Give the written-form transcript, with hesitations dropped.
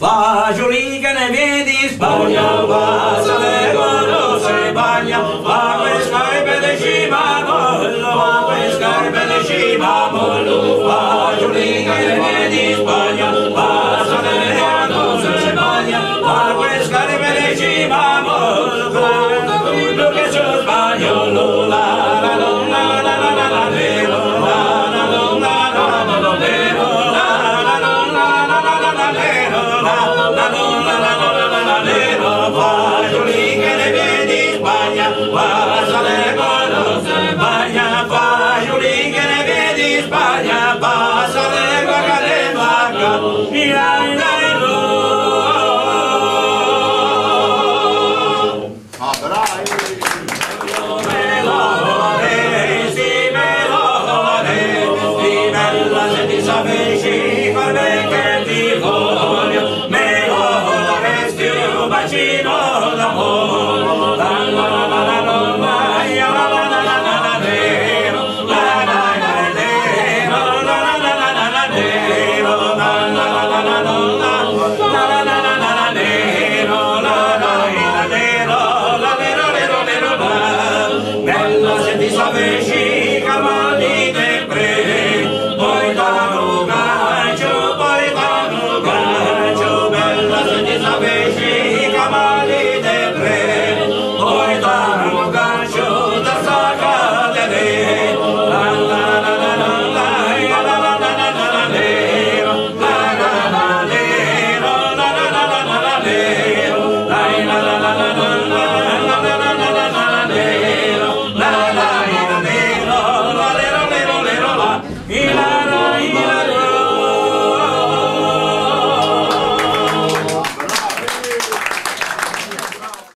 fagioli che ne vedi Spagna, va, se le se bagna, va quei scarpe di cimamollo, va quei scarpe di cimamollo, fagioli che ne vedi Spagna, va, se le se bagna, va quei scarpe di cimamollo, quello che c'è spagnolo, la la la la la la la la fagioli che ne vedi Spagna, passa le cose, bagna, fagioli che ne vedi Spagna, passa le cose, vacca, se ti sapessi far bene che ti voglio, me lo daresti un bacino.